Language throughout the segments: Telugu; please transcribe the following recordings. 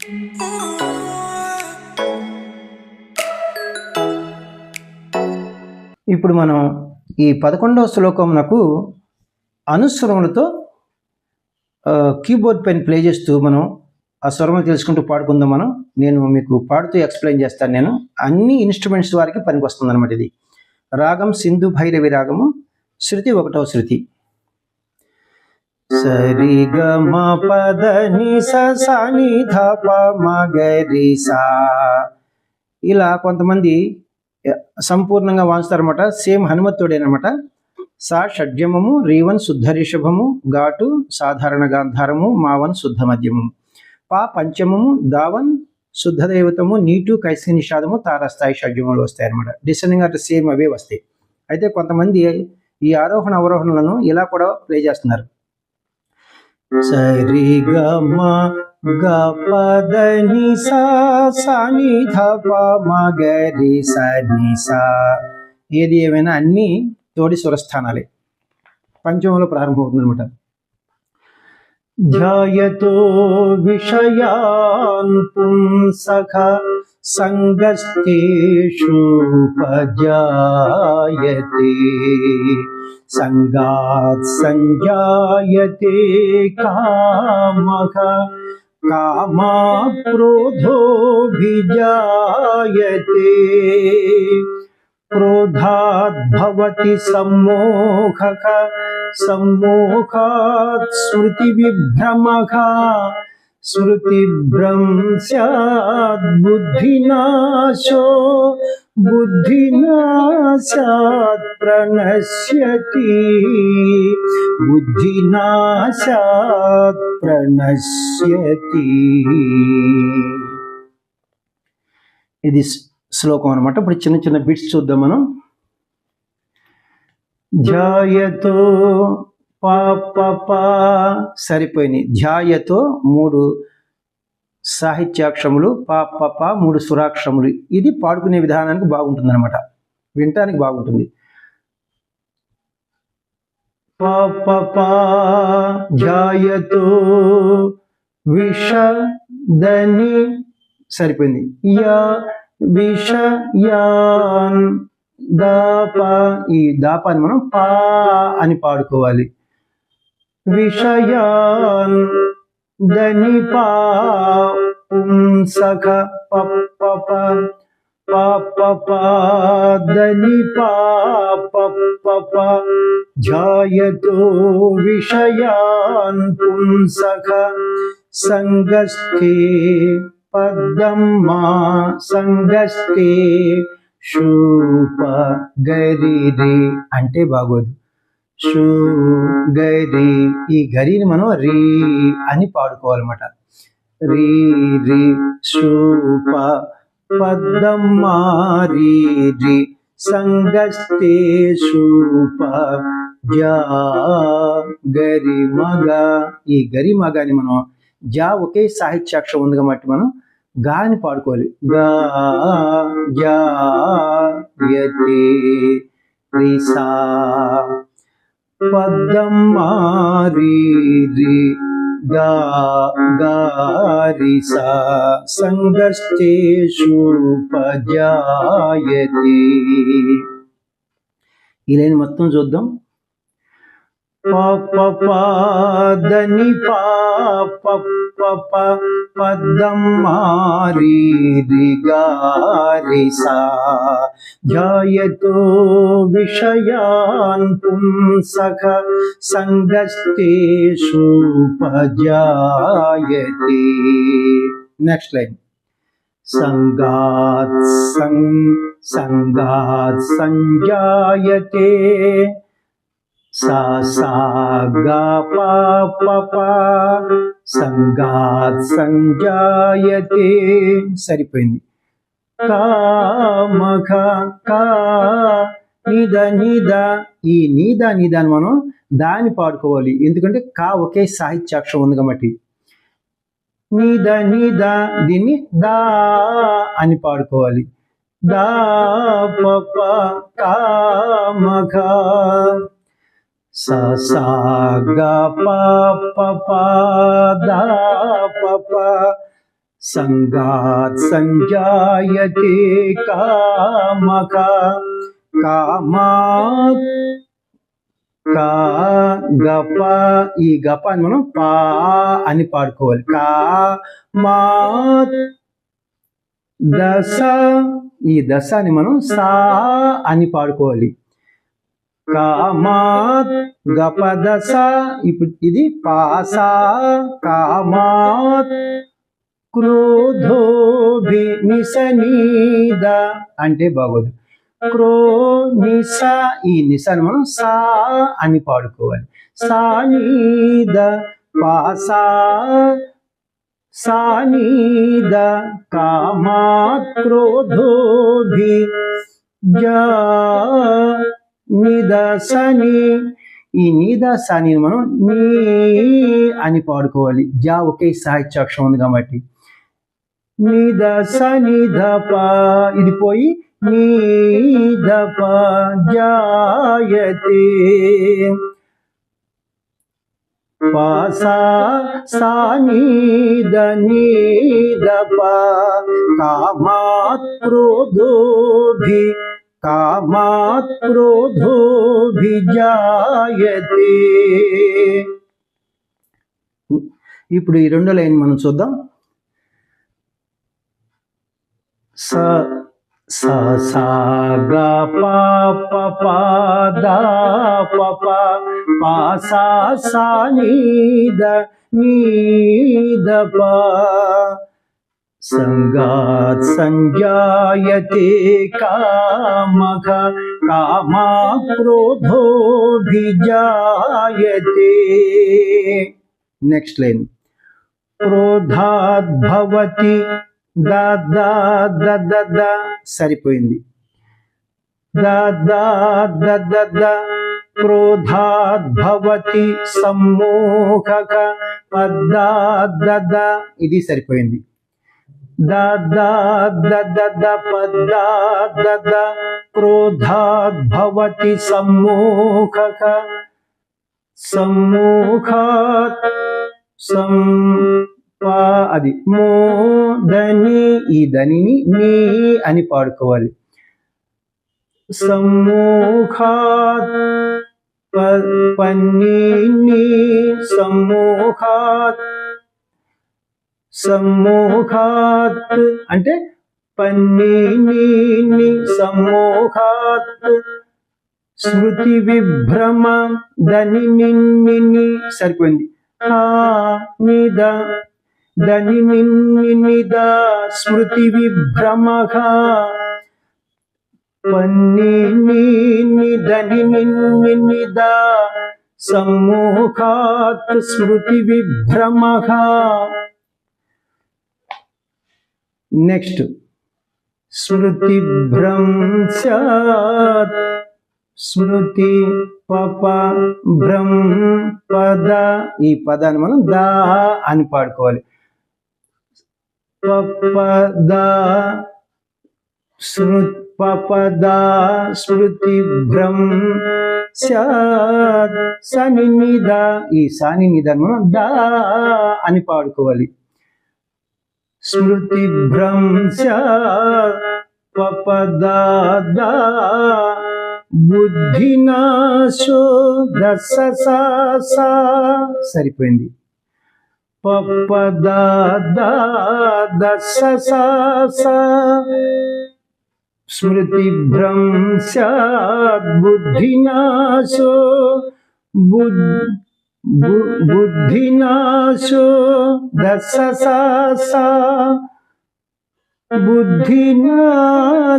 ఇప్పుడు మనం ఈ 11వ శ్లోకమునకు అనుస్వరములతో కీబోర్డ్ పైన ప్లే చేస్తూ మనం ఆ స్వరములు తెలుసుకుంటూ పాడుకుందాం. నేను మీకు పాడుతూ ఎక్స్ప్లెయిన్ చేస్తాను. నేను అన్ని ఇన్స్ట్రుమెంట్స్ వారికి పనికి వస్తుంది అనమాట. ఇది రాగం సింధు భైరవి రాగము, శృతి 1వ శృతి. సరి గ మ పద ని స స ని ధ ప మ గ రి సా. ఇలా కొంతమంది సంపూర్ణంగా వాంచుతారనమాట. సేమ్ హనుమత్తుడేనమాట. సా షడ్జమము, రీవన్ శుద్ధ రిషభము, ఘాటు సాధారణ గాంధారము, మావన్ శుద్ధ మధ్యమము, పా పంచమము, దావన్ శుద్ధ దైవతము, నీటు కైసి నిషాదము తారాస్థాయి షడ్జములు వస్తాయి అనమాట. డిసెండింగ్ అంటే సేమ్ అవే వస్తాయి. అయితే కొంతమంది ఈ ఆరోహణ అవరోహణలను ఇలా కూడా ప్లే చేస్తున్నారు. సరి గ మ గ పద ని సా సా ని ధ ప మ గ రి స ని సా. ఏది ఏమైనా అన్ని తోడి స్వరస్థానాలే. పంచమంలో ప్రారంభమవుతుంది అనమాట. ధ్యాయతో విషయాన్ పుంసఖ సంగస్తేషుపజాయతే సంగాత్ సంజాయతే కామః కామాక్రోధోభిజాయతే క్రోధాత్ భవతి సమ్మోహః సమ్మోహాత్ స్మృతి విభ్రమః స్మృతిభ్రంశాత్ బుద్ధినాశో బుద్ధినాశాత్ ప్రణశ్యతి బుద్ధినాశాత్ ప్రణశ్యతి. ఇది శ్లోకం అనమాట. ఇప్పుడు చిన్న చిన్న బిట్స్ చూద్దాం మనం. ధ్యాయతో పా సరిపోయినాయి. ధ్యాయతో 3 సాహిత్యాక్షరములు, పా 3 సురాక్షరములు. ఇది పాడుకునే విధానానికి బాగుంటుంది అనమాట, వినటానికి బాగుంటుంది. పా ధ్యాయతో విషదని సరిపోయింది. యా విషయాన్ దాప, ఈ దాపాన్ని మనం పా అని పాడుకోవాలి. విషయాన్ దని పా పుంసఖ పప్ప పప్ప దని పా పప్ప ధ్యాయతో విషయాన్ పుంసఖ సంగస్థే పద్దమ్మా సంగస్తే శూప గరి రే అంటే బాగోదు. షూ గరి, ఈ గరిని మనం రీ అని పాడుకోవాలన్నమాట. రీ రి శూప పద్దమ్మా రీ రి సంగస్తే శూప జా గరి మగ. ఈ గరి మగాని మనం జా ఒకే సాహిత్యాక్షరం ఉంది కాబట్టి మనం గా అని పాడుకోవాలి. గా జా యతే రిసా పద్దమ్మా రీ రి గా గా రిసా సంగస్తేషుపజాయతే. ఈ లైన్ మొత్తం చూద్దాం. పా దని పా పద్దమ్మా రీ రి గా రిసా ధ్యాయతో విషయాన్ పుంసఖ సంగస్తేషుపజాయతే. Next line. సంగాత్ సంజాయతే సా సా గా పా సంగాత్ సంజాయతే సరిపోయింది. కామఖ కా నిద నిద, ఈ నీద నిదాన్ని మనం దాన్ని పాడుకోవాలి. ఎందుకంటే కా ఒకే సాహిత్యాక్షరం ఉంది కాబట్టి. నిద నిద దీన్ని దా అని పాడుకోవాలి. దా ప కామఖ సా సా గా పా దా ప సంగాత్ సంజాయతే కామక కామాత్ కా గప ఈ గప అని మనం పా అని పాడుకోవాలి. కామాత్ దశ ఈ దశ అని మనం సా అని పాడుకోవాలి. కామాత్ గప దశ ఇప్పుడు ఇది పాసా కామాత్ క్రోధోభి నిసనీద అంటే బాగోదు. క్రో నిస ఈ నిసాని మనం సా అని పాడుకోవాలి. సానీద పాసా సానీద కామాత్ క్రోధోభి జా నిదసని ఈ నిదసని మనం నీ అని పాడుకోవాలి. జా ఒకే సాహిత్యాక్షరం ఉంది కాబట్టి నిదస నిధప ఇది పోయి నీదప జాయతే పాసా సానీద నీదప కామాత్ క్రోధోభి కామాత్ క్రోధోభిజాయతే. ఇప్పుడు ఈ రెండో లైన్ మనం చూద్దాం. స సా గా పా ప పా దా ప ప పా సా సా నీ ద నీ ద ప సంగాత్ సంజాయతే కామక కామాత్ క్రోధోభిజాయతే. నెక్స్ట్ లైన్ క్రోధాద్ భవతి దా దా ద ద ద సరిపోయింది. దా దా ద ద ద క్రోధాద్ భవతి సమ్మోహక పద్దా ద ద ఇది సరిపోయింది. దా దా ద ద ద పద్దా ద ద క్రోధాద్ భవతి సమ్మోహక సమ్మోహాత్ సం అది మో దని ఈ ధనిని నీ అని పాడుకోవాలి. సమ్మోహాత్ పన్నీ సమ్మోహాత్ సమ్మోహాత్ అంటే పన్నీ సమ్మోహాత్ స్మృతి విభ్రమ దని నిన్ని సరిపోయింది. నిద దని నిద స్మృతి విభ్రమః పన్నీ దని నిద సమ్మోహాత్ స్మృతి విభ్రమః. నెక్స్ట్ స్మృతి భ్రంశాత్ స్మృతి పప భ్రం పద ఈ పదాన్ని మనం దా అని పాడుకోవాలి. పపద పపదా స్మృతి భ్రం సని నిద ఈ సాని నిదాన్ని మనం దా అని పాడుకోవాలి. స్మృతి భ్రంశాత్ పపదా దా బుద్ధినాశో దశ సా సరిపోయింది. పపదా దా దశ సా స్మృతి భ్రంశాత్ బుద్ధినాశో బుద్ధినాశో దశ సా బుద్ధినాశాత్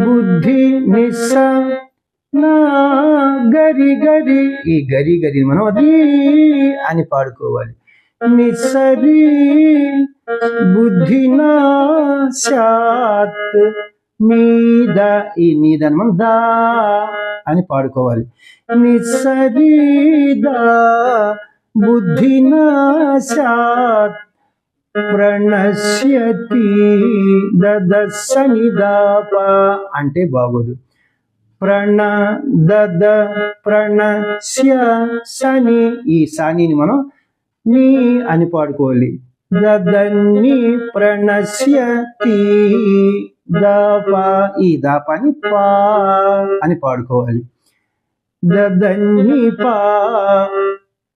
బుద్ధి నిస్స నా గరి గరి ఈ గరి గరి మనం అది అని పాడుకోవాలి. నిస్సరి బుద్ధినాశాత్ నీద ఈ నీదని మనం దా అని పాడుకోవాలి. నిస్సరిదా బుద్ధినాశాత్ ప్రణశ్యతి దదస్స నిదాప అంటే బాగోదు. ప్రణశ్య సని ఈ సానిని మనం నీ అని పాడుకోవాలి. దదన్ని ప్రణశ్యతి దప ఈ దాపాని పా అని పాడుకోవాలి. దదన్ని పా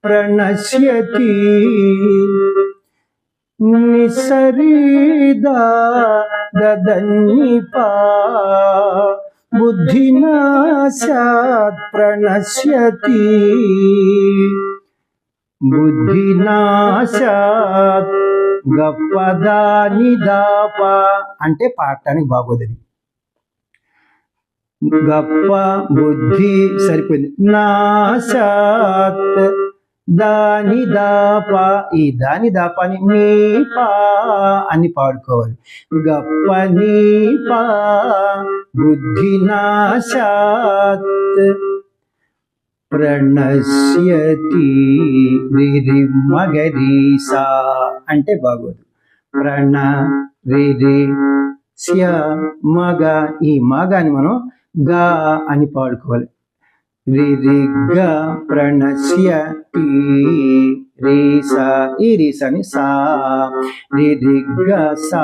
ప్రణశ్యతి నిసరిదా దదన్ని పా బుద్ధినాశాత్ ప్రణశ్యతి బుద్ధినాశాత్ గప్పదా నిదాప అంటే పాడటానికి బాగోదని. గప్ప బుద్ధి సరిపోయింది. నాశాత్ దాని దాప ఈ దాని దాపాని నీ పా అని పాడుకోవాలి. గప్ప నీ పా బుద్ధినాశాత్ ప్రణశ్యతి రిరి మగరీసా అంటే బాగోదు. ప్రణ్ రిరి స్య మగ ఈ మగాని మనం గా అని పాడుకోవాలి. రిరి గ ప్రణశ్యతి రీసా ఈ రీసాని సా రిరి గ సా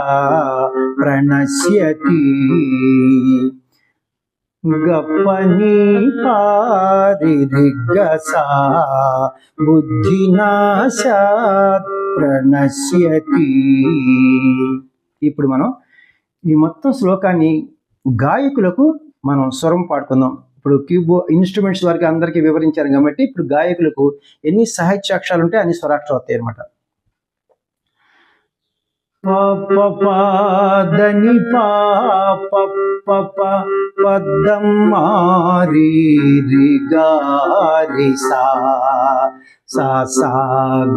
ప్రణశ్యతి గప్పని పారిరిగసా బుద్ధినాశాత్ ప్రణశ్యతి. ఇప్పుడు మనం ఈ మొత్తం శ్లోకాన్ని గాయకులకు మనం స్వరం పాడుకుందాం. ఇప్పుడు ఇన్స్ట్రుమెంట్స్ వారికి అందరికీ వివరించారు కాబట్టి ఇప్పుడు గాయకులకు ఎన్ని సాహిత్యాక్షరాలు ఉంటే అన్ని స్వరాక్షరాలు వస్తాయి అన్నమాట. దని పాప పదం మారి గారి సా సా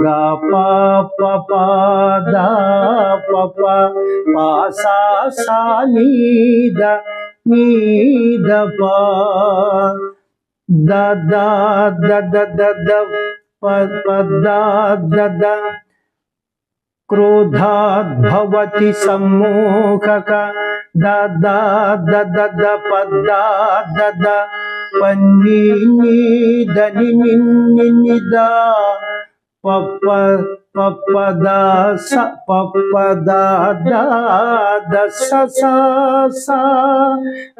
గా పాప దా పప పాసా సా నీద నీద పా దా పదా దా క్రోధాద్భవతి సమ్మోహక దద దద పదా దద పన్ని దని నిదా పప్ప పప్పదా స పప్పదా దస సా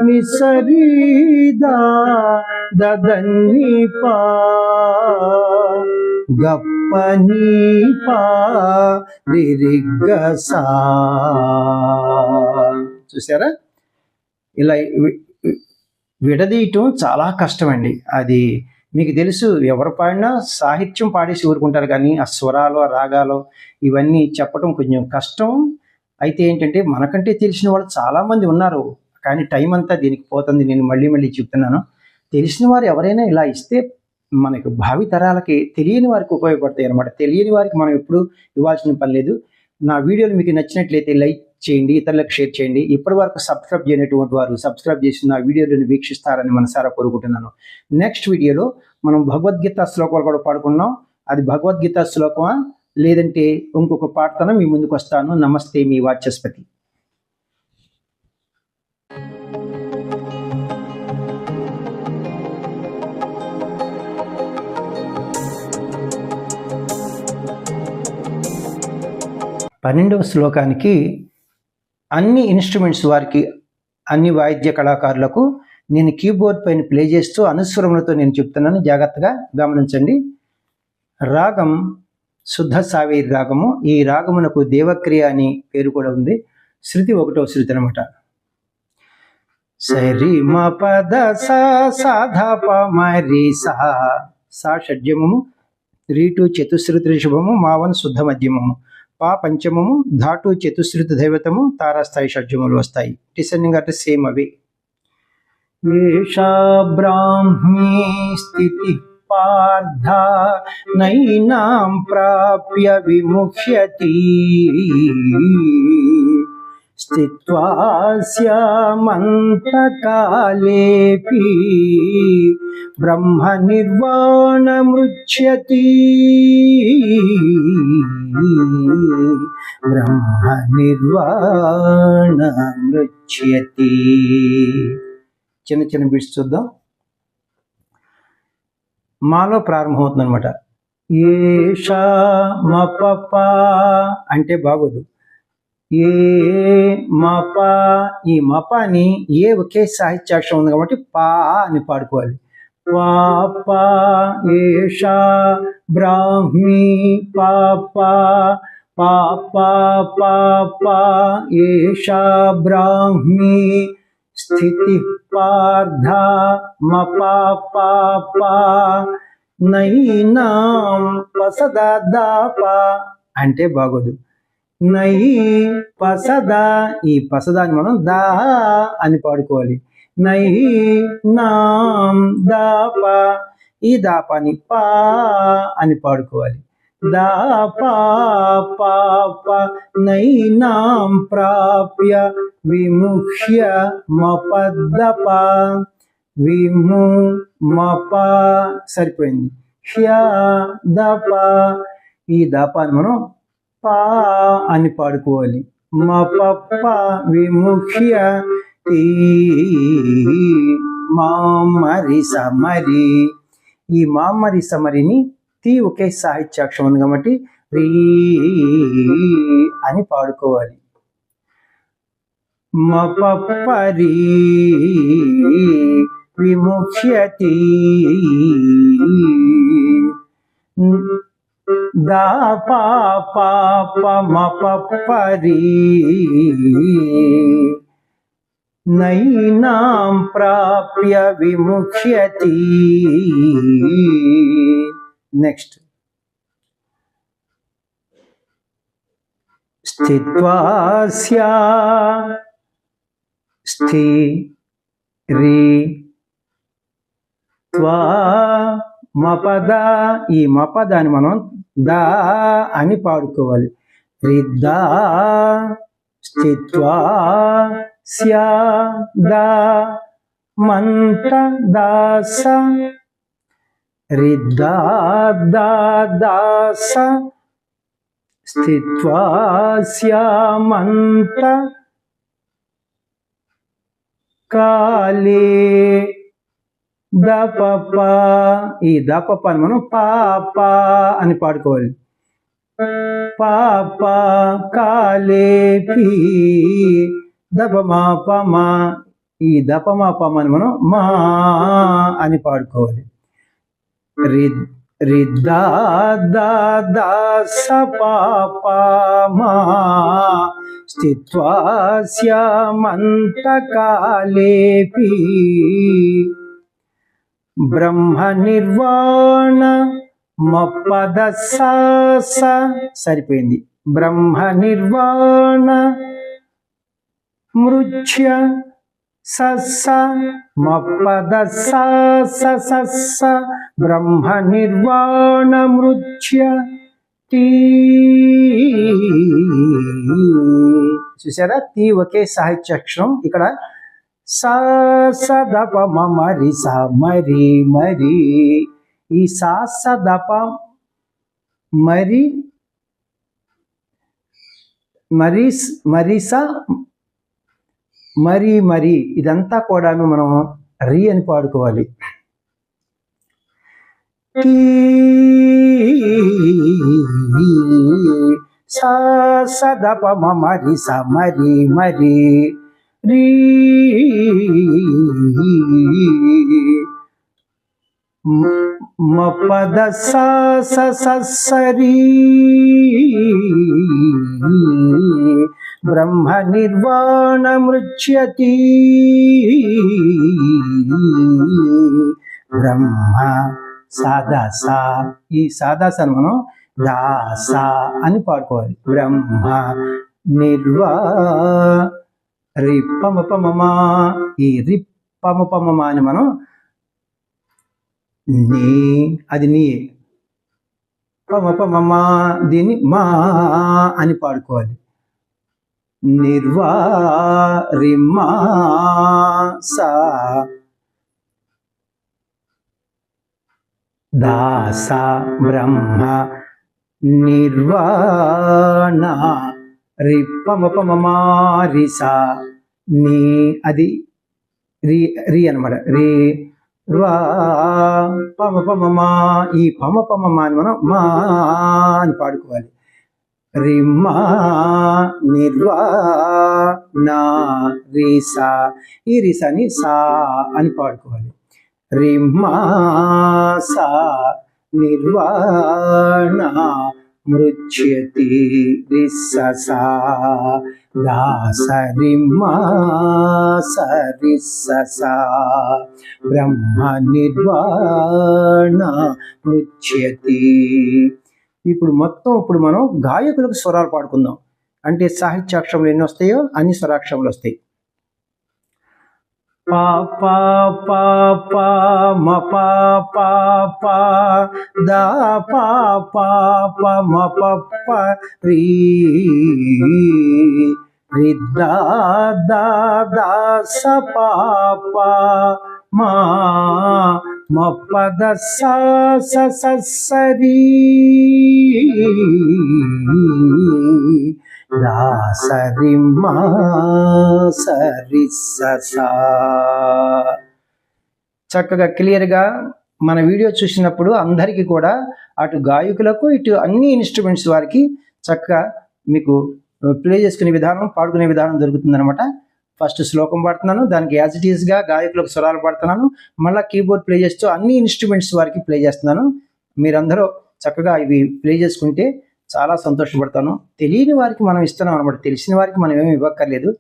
నిసరిదా దదన్ని పా గప్పని పా రిరిగసా. చూసారా, ఇలా విడదీయటం చాలా కష్టం అండి. అది మీకు తెలుసు, ఎవరు పాడినా సాహిత్యం పాడేసి ఊరుకుంటారు కానీ ఆ స్వరాలు ఆ రాగాలు ఇవన్నీ చెప్పడం కొంచెం కష్టం. అయితే ఏంటంటే మనకంటే తెలిసిన వాళ్ళు చాలామంది ఉన్నారు, కానీ టైం అంతా దీనికి పోతుంది. నేను మళ్ళీ చెప్తున్నాను, తెలిసిన వారు ఎవరైనా ఇలా ఇస్తే మనకు భావి తరాలకి తెలియని వారికి ఉపయోగపడతాయి అన్నమాట. తెలియని వారికి మనం ఎప్పుడు ఇవ్వాల్సిన పని లేదు. నా వీడియోలు మీకు నచ్చినట్లయితే లైక్ చేయండి, ఇతరులకు షేర్ చేయండి. ఇప్పటి వరకు సబ్స్క్రైబ్ చేయనటువంటి వారు సబ్స్క్రైబ్ చేసి నా వీడియోలను వీక్షిస్తారని మనసారా కోరుకుంటున్నాను. నెక్స్ట్ వీడియోలో మనం భగవద్గీత శ్లోకాలు కూడా పాడుకున్నాం. అది భగవద్గీత శ్లోకమా లేదంటే ఇంకొక పాటతో మీ ముందుకు వస్తాను. నమస్తే, మీ వాచస్పతి. పన్నెండవ శ్లోకానికి అన్ని ఇన్స్ట్రుమెంట్స్ వారికి, అన్ని వాయిద్య కళాకారులకు నేను కీబోర్డ్ పైన ప్లే చేస్తూ అనుస్వరములతో నేను చెప్తున్నాను, జాగ్రత్తగా గమనించండి. రాగం శుద్ధ సావేరి రాగము. ఈ రాగమునకు దేవక్రియ అని పేరు కూడా ఉంది. శృతి 1వ శృతి అనమాట. సరి మ పద సాధ ప మరి సా షడ్జమము, రీటు చతుశ్రుతి రిషభము, మావన్ శుద్ధ మధ్యమము, పా పంచమము, ధాటు చతుశ్రుతి దైవతము, తారాస్థాయి షడ్జములు వస్తాయి. డిసెండింగ్ అంటే సేమ్ అవి. ఏషా బ్రాహ్మీ స్థితి పార్థ నైనాం ప్రాప్య విముఖ్యతి స్థిత్వా స్యామంతకాలేపి బ్రహ్మ నిర్వాణమృచ్యతి బ్రహ్మ నిర్వాణమృచ్యతి. చిన్న చిన్న బిట్స్ చూద్దాం. మాలో ప్రారంభమవుతుంది అనమాట. ఏషా మపప అంటే బాగోదు. ఏ మప, ఈ మపాని ఏ ఒకే సాహిత్యాక్షరం ఉంది కాబట్టి పా అని పాడుకోవాలి. పాప ఏషా బ్రాహ్మీ పాప, పాప పాప ఏషా బ్రాహ్మీ, స్థితి పార్థ మప పాప, నైనాం పసదాప అంటే బాగోదు. నై పసద, ఈ పసదాన్ని మనం దా అని పాడుకోవాలి. నై నాం దాప, ఈ దాపాని పా అని పాడుకోవాలి. దాపా పాప నైనాం ప్రాప్య విముఖ్య మపద్దప, విము మప సరిపోయింది. హ్య దప, ఈ దాపాన్ని మనం పా అని పాడుకోవాలి. మపప్ప విముఖ్య తీ మామరి సమరి, ఈ మామరి సమరిని తీ ఒకే సాహిత్యాక్షరం ఉంది కాబట్టి రీ అని పాడుకోవాలి. మపప్పరి విముఖ్యతి, దా పాప మపప్పరి, నైనాం ప్రాప్య విముఖ్యతి. నెక్స్ట్ స్థిత్వాస్యా, స్థి రి త్వా మపద, ఈ మపదాన్ని మనం దా అని పాడుకోవాలి. రిద్దా స్థిత్వా స్యా దా మంత దాస, రిద్దా దా దాస స్థిత్వా స్యామంత కాలే దపప, ఈ దపని మనం పాప అని పాడుకోవాలి. పాప కాలే పీ దపమాపమా, ఈ దపమాపమని మనం మా అని పాడుకోవాలి. రిద్దా దా దాస పాప మా స్థిత్వా స్యామంత కాలేపి, బ్రహ్మ నిర్వాణ మపద సాస సరిపోయింది. బ్రహ్మ నిర్వాణ మృచ్య సస్స మపద సాస సస్స, బ్రహ్మ నిర్వాణ మృచ్య తీ. చూసారా, తీ ఒకే సాహిత్యాక్షరం. ఇక్కడ సా సదప మరి సా మరి మరి, ఈ సా సదప మరి మరి మరిసా మరి మరి, ఇదంతా కూడాను మనం రీ అని పాడుకోవాలి. సా సదప మరి స మరి మరి రీ, మపద సా సరి, బ్రహ్మ నిర్వాణ మృచ్యతి, బ్రహ్మ సాదాస, ఈ సాదాసాన్ని మనం దాస అని పాడుకోవాలి. బ్రహ్మ నిర్వా రిప్పమపమమా, ఈ రిప్పమపమమా అని మనం నీ, అది నీ పమపమమా, దీన్ని మా అని పాడుకోవాలి. నిర్వా రిమ్మా సా దాస, బ్రహ్మ నిర్వాణ రిప్పమపమమా రిసా నీ, అది రీ రీ అనమాట. రీ ర్వా పమ పమ మా, ఈ పమ పమ మా అని మనం మా అని పాడుకోవాలి. రిమ్మా నిర్వా నా రిసా, ఈ రిసాని సా అని పాడుకోవాలి. రిమ్మా సా నిర్వాణ మృచ్యతి రిస్ససా దాస రిమ్మా సరిస్ససా బ్రహ్మ నిర్వాణ మృచ్యతి. ఇప్పుడు మనం గాయకులకు స్వరాలు పాడుకుందాం. అంటే సాహిత్యాక్షరములు ఎన్ని వస్తాయో అన్ని స్వరాక్షరములు వస్తాయి. పా పా పా పా మ పా పా పా దా పా పా పా మ ప ప రీ రి దా దా దా స పా పా మా మ ప ద స స స స రీ దాసరిమ్మా సరిస్ససా. చక్కగా క్లియర్గా మన వీడియో చూసినప్పుడు అందరికీ కూడా అటు గాయకులకు ఇటు అన్ని ఇన్స్ట్రుమెంట్స్ వారికి చక్కగా మీకు ప్లే చేసుకునే విధానం, పాడుకునే విధానం దొరుకుతుందనమాట. ఫస్ట్ శ్లోకం పాడుతున్నాను, దానికి యాజ్ ఇట్ ఈస్గా గాయకులకు స్వరాలు పాడుతున్నాను, మళ్ళీ కీబోర్డ్ ప్లే చేస్తూ అన్ని ఇన్స్ట్రుమెంట్స్ వారికి ప్లే చేస్తున్నాను. మీరందరూ చక్కగా ఇవి ప్లే చేసుకుంటే చాలా సంతోషపడతాను. తెలియని వారికి మనం ఇస్తున్నాం అనమాట, తెలిసిన వారికి మనం ఏమి ఇవ్వక్కర్లేదు.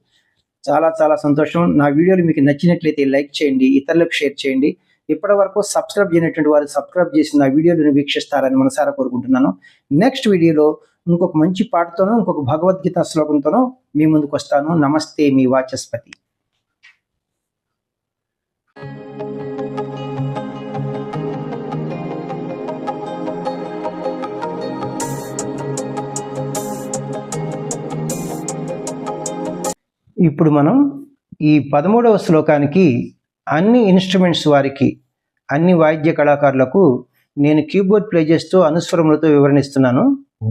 చాలా చాలా సంతోషం. నా వీడియోలు మీకు నచ్చినట్లయితే లైక్ చేయండి, ఇతరులకు షేర్ చేయండి. ఇప్పటి వరకు సబ్స్క్రైబ్ చేయనటువంటి వారు సబ్స్క్రైబ్ చేసి నా వీడియోలను వీక్షిస్తారని మనసారా కోరుకుంటున్నాను. నెక్స్ట్ వీడియోలో ఇంకొక మంచి పాటతోనో ఇంకొక భగవద్గీత శ్లోకంతోనో మీ ముందుకు వస్తాను. నమస్తే, మీ వాచస్పతి. ఇప్పుడు మనం ఈ 13వ శ్లోకానికి అన్ని ఇన్స్ట్రుమెంట్స్ వారికి, అన్ని వాయిద్య కళాకారులకు నేను కీబోర్డ్ ప్లే చేస్తూ అనుస్వరములతో వివరణిస్తున్నాను.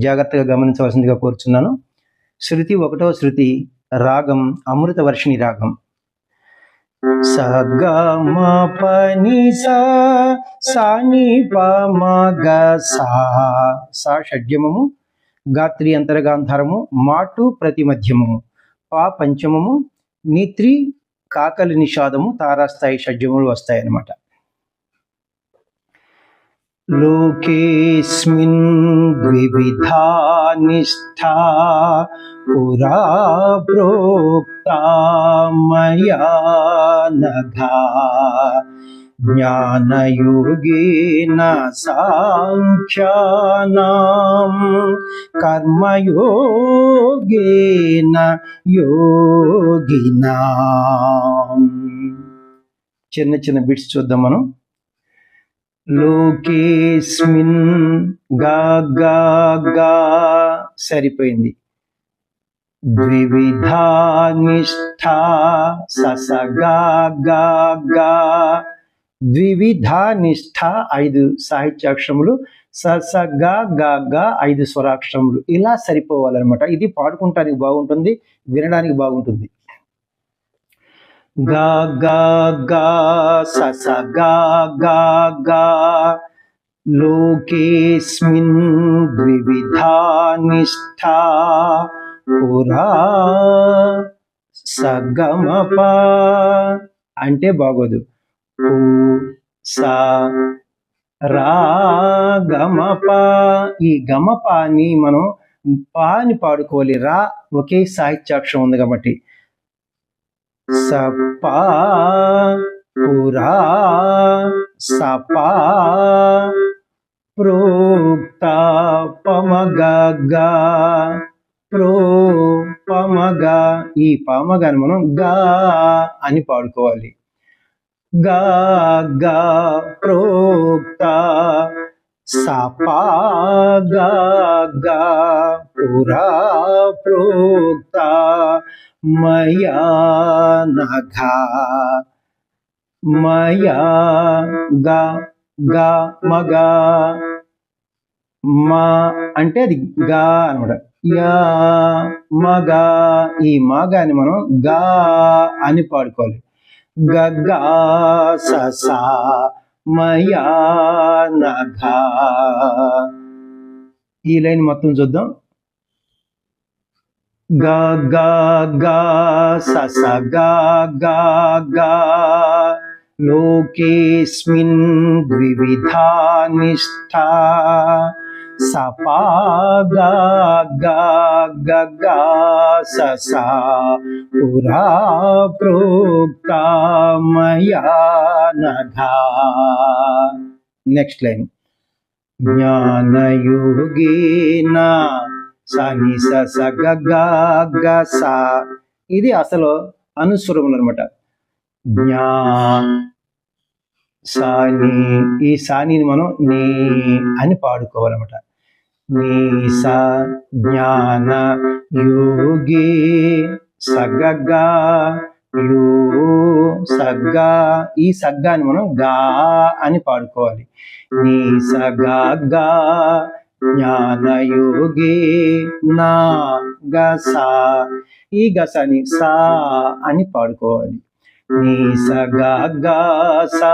జాగ్రత్తగా గమనించవలసిందిగా కోరుచున్నాను. శృతి 1వ శృతి, రాగం అమృత వర్షిణి రాగం. సగమపని సాని పమగ సా షడ్జమము, గాత్రి అంతరగాంధారము, మాటు ప్రతి మధ్యమము, పా పంచమము, నిత్రి కాకలి నిషాదము, తారాస్థాయి షడ్జములు వస్తాయి అన్నమాట. లోకేస్మిన్ ద్వివిధా నిష్ఠా పురా ప్రోక్తా మయా నఘా జ్ఞానయోగేన సాంఖ్యానాం కర్మయోగేన యోగినాం. చిన్న చిన్న బిట్స్ చూద్దాం మనం. లోకేస్మిన్ గా గా గా సరిపోయింది. ద్వివిధా నిష్ఠా సస గా గా గా, ద్వివిధా నిష్ఠ 5 సాహిత్యాక్షరములు, సస గా గా గా 5 స్వరాక్షరములు. ఇలా సరిపోవాలన్నమాట. ఇది పాడుకుంటానికి బాగుంటుంది, వినడానికి బాగుంటుంది. గా గా గా సస గా గా గా లోకేస్మిన్ ద్వివిధా నిష్ఠా పురా సగమప అంటే బాగోదు. సా రా గమప, ఈ గమపాని మనం పాని పాడుకోవాలి. రా ఒకే సాహిత్యాక్షరం ఉంది కాబట్టి. సపా పురా సపా ప్రోక్త పమగగా ప్రో పమగా, ఈ పమగాని మనం గా అని పాడుకోవాలి. గా గా ప్రోక్త సపా గా గా పురా ప్రోక్త మయా నఘా మయా గా గా మగా మా అంటే అది గా అనమాట. యా మగా, ఈ మాగాని మనం గా అని పాడుకోవాలి. గగా ససా మయా నఘా. ఈ లైన్ మొత్తం చూద్దాం. గా గా గా సస గా గా గా లోకేస్మిన్ ద్వివిధా నిష్ఠా సపా గా గా గగా ససా పురా ప్రోక్తా మయా నఘా. Next line. జ్ఞానయోగేన సని స గ గ స. ఇది అసలు అనుస్వరములు అనమాట. జ్ఞా సాని, ఈ సానిని మనం నీ అని పాడుకోవాలన్నమాట. నీ స జ్ఞాన యోగే సగగా యో సగ్గా, ఈ సగ్గాని మనం గా అని పాడుకోవాలి. నీ సగా గా జ్ఞానయోగే నా గసా, ఈ గసాని సా అని పాడుకోవాలి. నీ సగా గా సా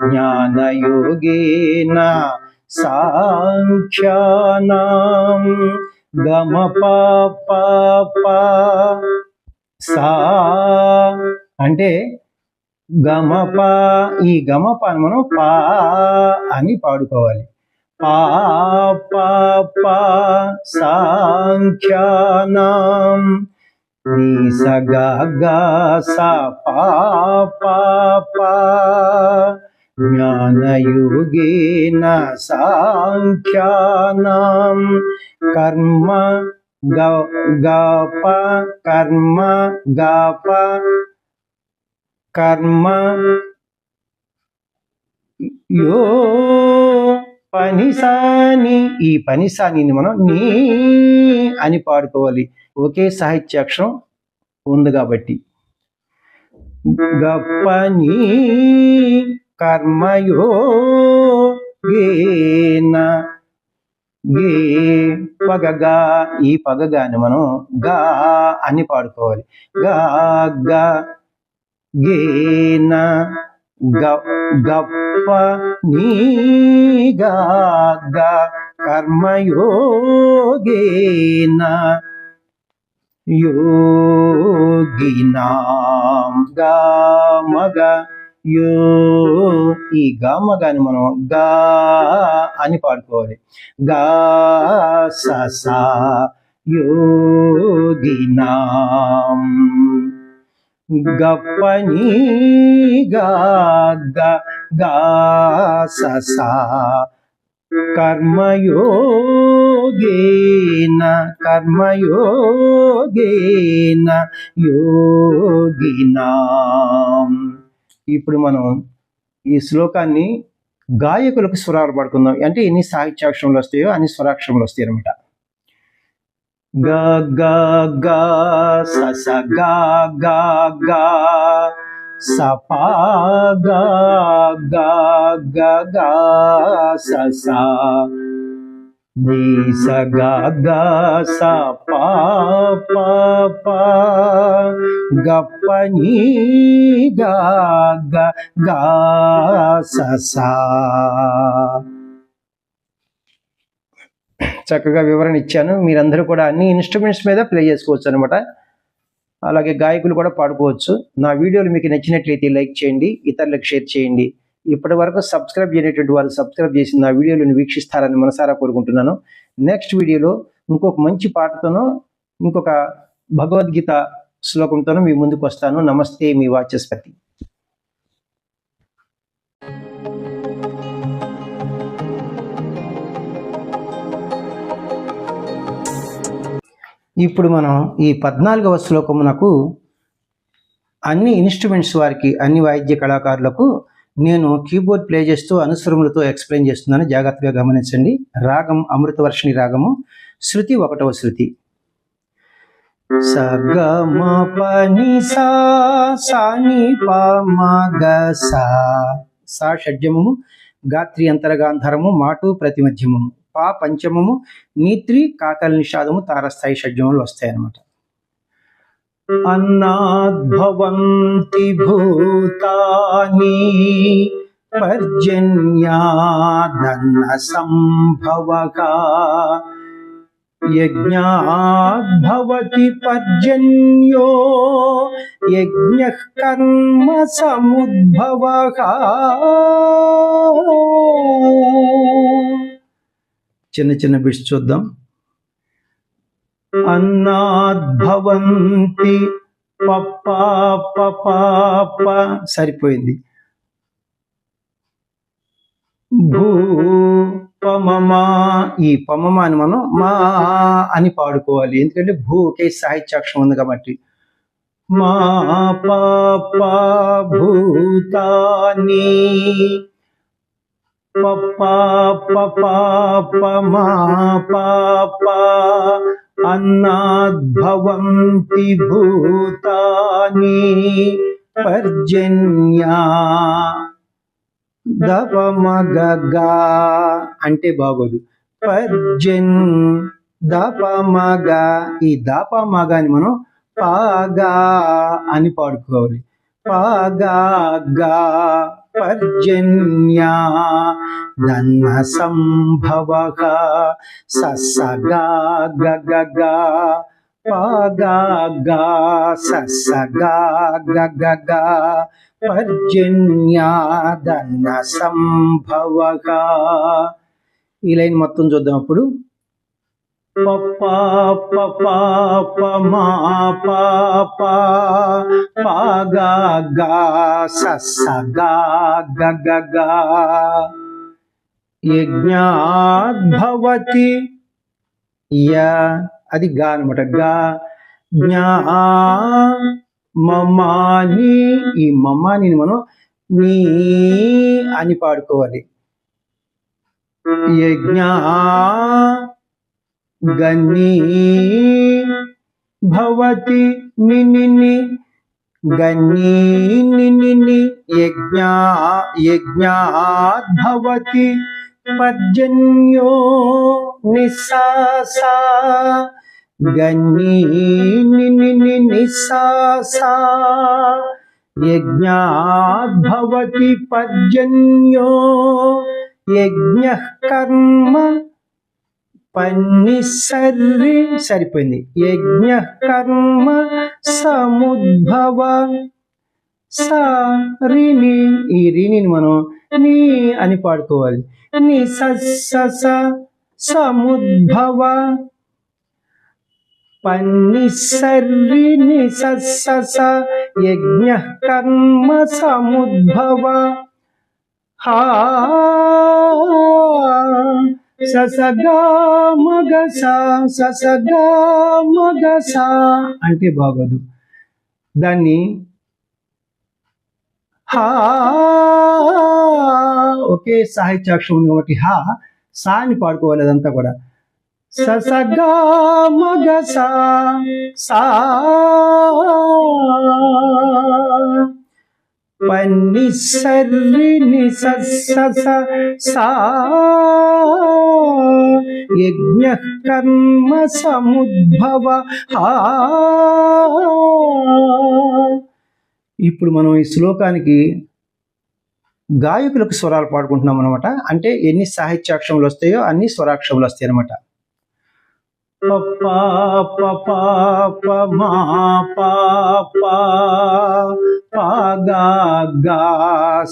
జ్ఞానయోగేన సాంఖ్యానాం గమ ప సా అంటే గమప, ఈ గమప మనం పా అని పాడుకోవాలి. పా ప సాంఖ్యానాం నీ సగా గా సా పా ప జ్ఞానయోగేన సాంఖ్యానాం కర్మ గప కర్మ గప కర్మ యో పనిసాని, ఈ పనిసాని మనం నీ అని పాడుకోవాలి. ఒకే సాహిత్యాక్షరం ఉంది కాబట్టి. గప్పని కర్మయోగేన గే పగగా, ఈ పగగాని మనం గా అని పాడుకోవాలి. గా గా గేన గప్ప నీ గా గా కర్మయోగేన యోగినాం గామగ యో, ఈ గామగాని మనం గా అని పాడుకోవాలి. గా ససా యోగినాం గప్పని గా గా ససా కర్మయోగేన కర్మయోగేన యోగినాం. ఇప్పుడు మనం ఈ శ్లోకాన్ని గాయకులకు స్వరాలు పడుకుందాం. అంటే ఎన్ని సాహిత్యాక్షరములు వస్తాయో అన్ని స్వరాక్షరములు వస్తాయి అనమాట. గ గ గ స స గ గ గ స ప గ గ గ గ స స నీ స గ గ స ప ప ప గప్ప నీ గ గ గ స స. చక్కగా వివరణ ఇచ్చాను. మీరందరూ కూడా అన్ని ఇన్స్ట్రుమెంట్స్ మీద ప్లే చేసుకోవచ్చు అనమాట. అలాగే గాయకులు కూడా పాడుకోవచ్చు. నా వీడియోలు మీకు నచ్చినట్లయితే లైక్ చేయండి, ఇతరులకు షేర్ చేయండి. ఇప్పటి వరకు సబ్స్క్రైబ్ చేయనటువంటి వాళ్ళు సబ్స్క్రైబ్ చేసి నా వీడియోలను వీక్షిస్తారని మనసారా కోరుకుంటున్నాను. నెక్స్ట్ వీడియోలో ఇంకొక మంచి పాటతోనో ఇంకొక భగవద్గీత శ్లోకంతోనూ మీ ముందుకు వస్తాను. నమస్తే, మీ వాచస్పతి. ఇప్పుడు మనం ఈ 14వ శ్లోకమునకు అన్ని ఇన్స్ట్రుమెంట్స్ వారికి, అన్ని వాయిద్య కళాకారులకు నేను కీబోర్డ్ ప్లే చేస్తూ అనుస్వరములతో ఎక్స్ప్లెయిన్ చేస్తున్నాను. జాగ్రత్తగా గమనించండి. రాగం అమృతవర్షిణి రాగము, శృతి 1వ శృతి. సగమ పని సా సాని ప మగ సా. సా షడ్జమము, గాత్రి అంతరగాంధారము, మాటు ప్రతిమధ్యమము, పా పంచమము, నీత్రి కాకల నిషాదము, తారస్థాయి షడ్జములు వస్తాయి అన్నమాట. అన్నాద్భవంతి భూతాని పర్జన్యాదన్న సంభవగా యజ్ఞాద్భవతి పర్జన్యో యజ్ఞః కర్మ సముద్భవః. చిన్న చిన్న బిట్స్ చూద్దాం. అన్నాద్భవంతి పప్ప సరిపోయింది. భూపమమా, ఈ పమమ అని మనం మా అని పాడుకోవాలి, ఎందుకంటే భూ ఒకే సాహిత్యాక్షరం ఉంది కాబట్టి. మా పాప భూతాని పప్ప మా పాప అన్నాద్భవంతి భూతాని పర్జన్యా దపమగగా అంటే బాగోదు. పర్జన్ దపమగా, ఈ దపమగాని మనం పాగా అని పాడుకోవాలి. పాగా గా పర్జన్యా ధన్మ సంభవః సస్సగా గగగా పాగా గా సస్సగా గగగా పర్జన్యా ధన్మ సంభవః. ఈ లైన్ మొత్తం చూద్దాం. అప్పుడు పప్ప మా పాప పాగా గా సస్సగా గగగా యజ్ఞాద్భవతి యా, అది గా అనమాట. గా జ్ఞా మమాని, ఈ మమ్మాని మనం నీ అని పాడుకోవాలి. యజ్ఞ గన్ని భవతి నిని గన్ని నిని యజ్ఞాద్భవతి పర్జన్యో నిస్సాసా గన్ని నిని నిస్సాసా యజ్ఞాద్భవతి పర్జన్యో యజ్ఞః కర్మ పన్నిసర్రి సరిపోయింది. యజ్ఞ కర్మ సముద్భవ సరిని, ఈ రిని మనం నీ అని పాడుకోవాలి. ని సస్స సముద్భవ పన్నిసర్రి ని సస్స యజ్ఞ కర్మ సముద్భవ హా ససగా మగసా ససగా మగసా అంటే బాగోదు. దాన్ని హా ఒకే సాహిత్యాక్షరం ఉంది కాబట్టి హా సా అని పాడుకోవాలి. అదంతా కూడా ససగా మగసా సా పన్నిసర్రి నిసస్స సా యజ్ఞ కర్మ సముద్భవ. ఇప్పుడు మనం ఈ శ్లోకానికి గాయకులకు స్వరాలు పాడుకుంటున్నాం అనమాట. అంటే ఎన్ని సాహిత్యాక్షరములు వస్తాయో అన్ని స్వరాక్షరములు వస్తాయి అనమాట. పప్ప మా పాప పాగా గా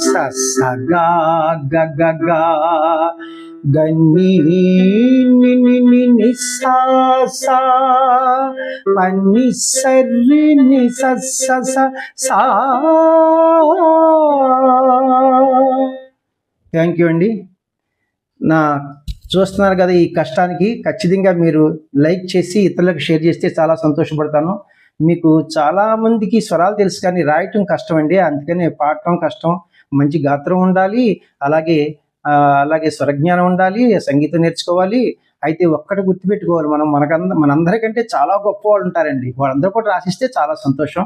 సస్సగా గగగా గన్ని నిని నిస్సాసా పన్నిసర్రి నిసస్స సా. థ్యాంక్ యూ అండి. నా చూస్తున్నారు కదా, ఈ కష్టానికి ఖచ్చితంగా మీరు లైక్ చేసి ఇతరులకు షేర్ చేస్తే చాలా సంతోషపడతాను. మీకు చాలామందికి స్వరాలు తెలుసు కానీ రాయటం కష్టం అండి, అందుకని పాడటం కష్టం. మంచి గాత్రం ఉండాలి, అలాగే స్వరజ్ఞానం ఉండాలి, సంగీతం నేర్చుకోవాలి. అయితే ఒక్కటి గుర్తుపెట్టుకోవాలి, మనందరికంటే చాలా గొప్ప వాళ్ళు ఉంటారండి, వాళ్ళందరూ కూడా రాసిస్తే చాలా సంతోషం.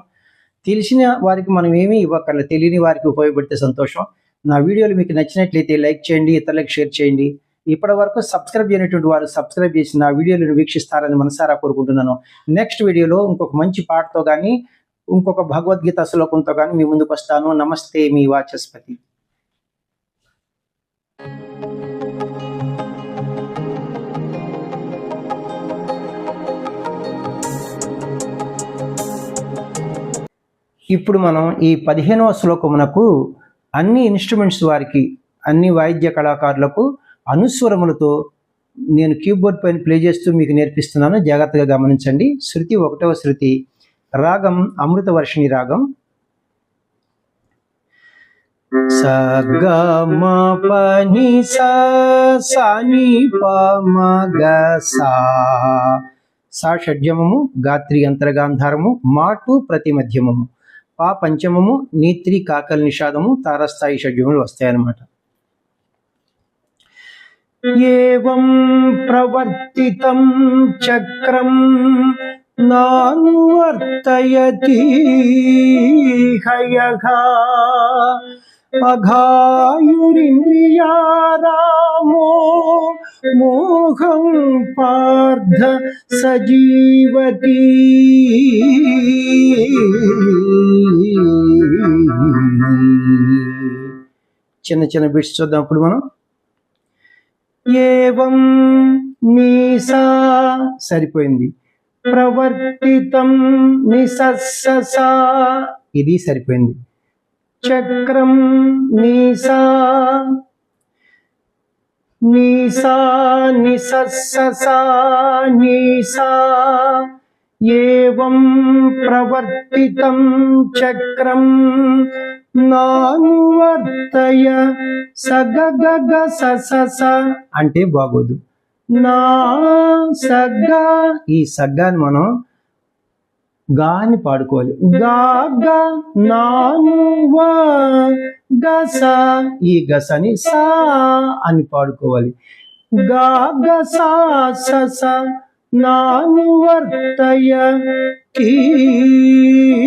తెలిసిన వారికి మనం ఏమీ ఇవ్వక్కర్లేదు, తెలియని వారికి ఉపయోగపడితే సంతోషం. నా వీడియోలు మీకు నచ్చినట్లయితే లైక్ చేయండి, ఇతరులకు షేర్ చేయండి. ఇప్పటి వరకు సబ్స్క్రైబ్ చేయనటువంటి వారు సబ్స్క్రైబ్ చేసి నా వీడియోలను వీక్షిస్తారని మనసారా కోరుకుంటున్నాను. నెక్స్ట్ వీడియోలో ఇంకొక మంచి పాటతో కానీ ఇంకొక భగవద్గీత శ్లోకంతో కానీ మీ ముందుకు వస్తాను. నమస్తే, మీ వాచస్పతి. ఇప్పుడు మనం ఈ 15వ శ్లోకమునకు అన్ని ఇన్స్ట్రుమెంట్స్ వారికి, అన్ని వాయిద్య కళాకారులకు అనుస్వరములతో నేను కీబోర్డ్ పైన ప్లే చేస్తూ మీకు నేర్పిస్తున్నాను. జాగ్రత్తగా గమనించండి. శృతి 1వ శృతి, రాగం అమృతవర్షిణి రాగం. స గ మ ప ని స స ని ప మ గ సా. సా షడ్జమము, గాత్రి అంతరగాంధారము, మాటు ప్రతిమధ్యమము, పా పంచమము, నీత్రి కాకల్ నిషాదము, తారస్థాయి షడ్జములు వస్తాయన్నమాట. ఏవం ప్రవర్తితం చక్రం నానువర్తయతి హయః అఘాయురింద్రియారామో మోహం పార్థ సజీవతి. చిన్న చిన్న బిట్స్ చూద్దాం ఇప్పుడు మనం. ఏవం నీసా సరిపోయింది. ప్రవర్తితం నిసస్ససా ఇది సరిపోయింది. చక్రం నీసా నీసా నిసస్ససా నీసా. ఏవం ప్రవర్తితం చక్రం నానువర్తయ సగగగ ససస అంటే బాగోదు. నా సగ్గ, ఈ సగ్గాని మనం గాని పాడుకోవాలి. గా గ నాను వ గస, ఈ గసని సా అని పాడుకోవాలి. గా గ సా సస నాను వర్తయ కీహయః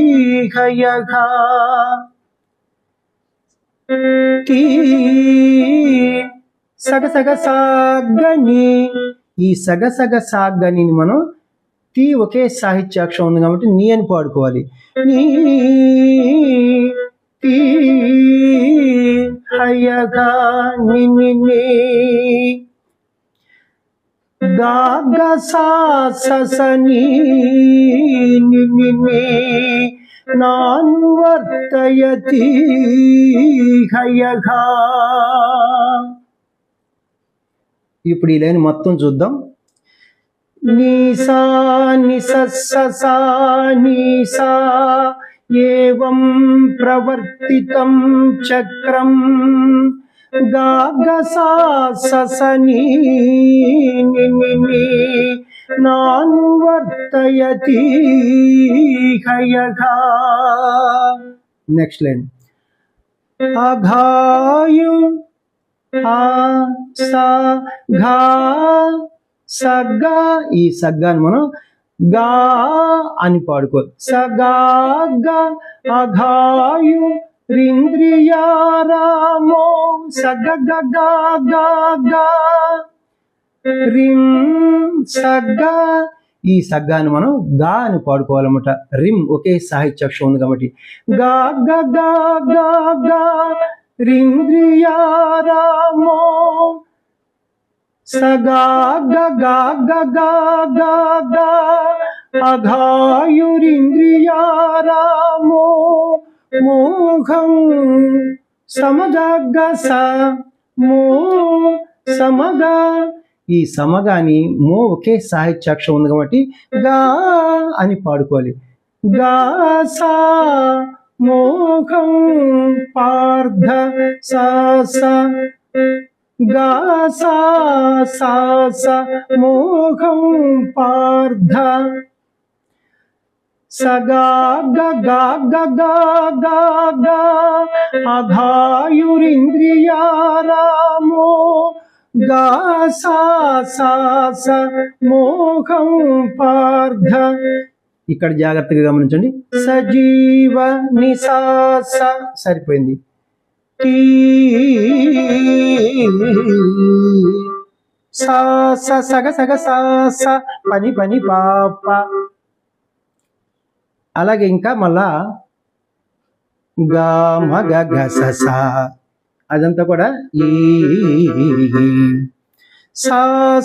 కీ. సగసగ సాగని, ఈ సగసగ సాగని మనం టీ ఒకే సాహిత్యాక్షరం ఉంది కాబట్టి నీ అని పాడుకోవాలి. నీ టీ హయగా ని ని ని. గా గ సా సస ని ని ని ని. నానువర్తయతి హయః. ఇప్పుడు ఈ లైన్ మొత్తం చూద్దాం. నీసా నిసస్ససా నీసా. ఏవం ప్రవర్తితం చక్రం గా గ సా సస ని ని ని. నానువర్తయతి హయః. Next line. అఘాయు ఆ సా ఘా సగ్గా, ఈ సగ్గాని మనం గా అని పాడుకోవాలి. సగా గ అఘాయు రింద్రియారామో సగ గ గ గ గ రిం సగ్గా. ఈ సగ్గాని మనం గా అని పాడుకోవాలన్నమాట. రిం ఒకే సాహిత్యాక్షరం ఉంది కాబట్టి. గా గ గ గ గ రింద్రియారామో సగా గ గ గ గ గ గ అఘాయురింద్రియారామో మోహం సమగ గ స మో సమగ. ఈ సమగాని మో ఒకే సాహిత్యాక్షరం ఉంది కాబట్టి గా అని పాడుకోవాలి. గా సా మోహం పార్థ సా స. గా సా సా స మోహం పార్థ. సగా గ గ గ గ గ గ అఘాయురింద్రియారామో గా సా సా స మోహం పార్థ. ఇక్కడ జాగ్రత్తగా గమనించండి. సజీవ నిసాస సరిపోయింది. సా స సగ సగ సా స పని పని పాప. అలాగే ఇంకా మళ్ళా గా మగ గ స సా, అదంతా కూడా ఈ సా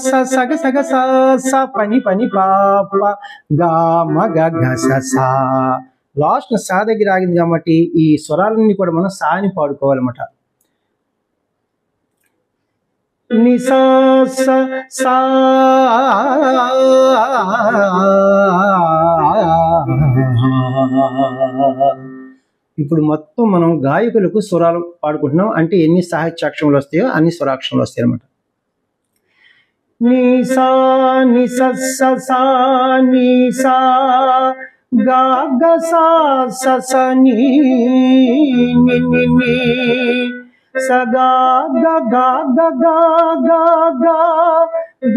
స సగ సగ సా స పని పని పాప గా మగ గ స సా. లాస్ట్ సా దగ్గర ఆగింది కాబట్టి ఈ స్వరాలన్నీ కూడా మనం సా అని పాడుకోవాలన్నమాట. ని సా స సా ఇప్పుడు మొత్తం మనం గాయకులకు స్వరాలు పాడుకుంటున్నాం. అంటే ఎన్ని సాహిత్యాక్షరములు వస్తాయో అన్ని స్వరాక్షరములు వస్తాయి అన్నమాట. ని సా ని స స సా ని సా గా గ సా స స ని ని ని ని స గా గ గా గ గా గా గా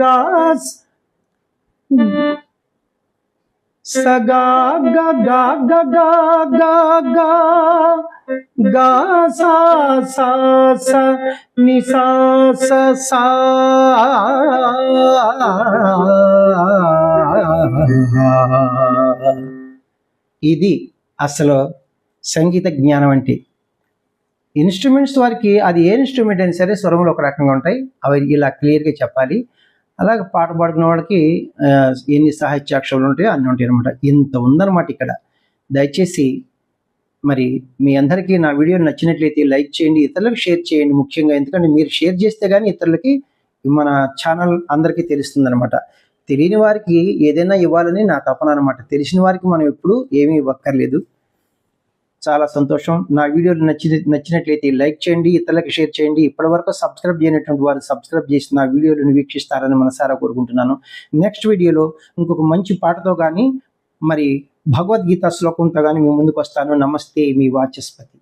గా స గా గ గా గ గా గా గా గా సా సా స ని సా స సా. ఇది అసలు సంగీత జ్ఞానం అంటే. ఇన్స్ట్రుమెంట్స్ వారికి అది ఏ ఇన్స్ట్రుమెంట్ అయినా సరే స్వరములు ఒక రకంగా ఉంటాయి, అవి ఇలా క్లియర్గా చెప్పాలి. అలాగే పాట పాడుకున్న వాళ్ళకి ఎన్ని సాహిత్యాక్షరాలు ఉంటాయో అన్నీ ఉంటాయి అనమాట. ఇంత ఉందన్నమాట ఇక్కడ. దయచేసి మరి మీ అందరికీ నా వీడియో నచ్చినట్లయితే లైక్ చేయండి, ఇతరులకు షేర్ చేయండి ముఖ్యంగా. ఎందుకంటే మీరు షేర్ చేస్తే కానీ ఇతరులకి మన ఛానల్ అందరికీ తెలుస్తుంది అనమాట. తెలియని వారికి ఏదైనా ఇవ్వాలని నా తపన అనమాట. తెలిసిన వారికి మనం ఎప్పుడు ఏమీ ఇవ్వక్కర్లేదు. చాలా సంతోషం. నా వీడియోలు నచ్చినట్లయితే లైక్ చేయండి, ఇతరులకు షేర్ చేయండి. ఇప్పటివరకు సబ్స్క్రైబ్ చేయనటువంటి వారు సబ్స్క్రైబ్ చేసి నా వీడియోలను వీక్షిస్తారని మనసారా కోరుకుంటున్నాను. నెక్స్ట్ వీడియోలో ఇంకొక మంచి పాటతో కానీ మరి భగవద్గీత శ్లోకంతో కానీ మీ ముందుకు వస్తాను. నమస్తే, మీ వాచస్పతి.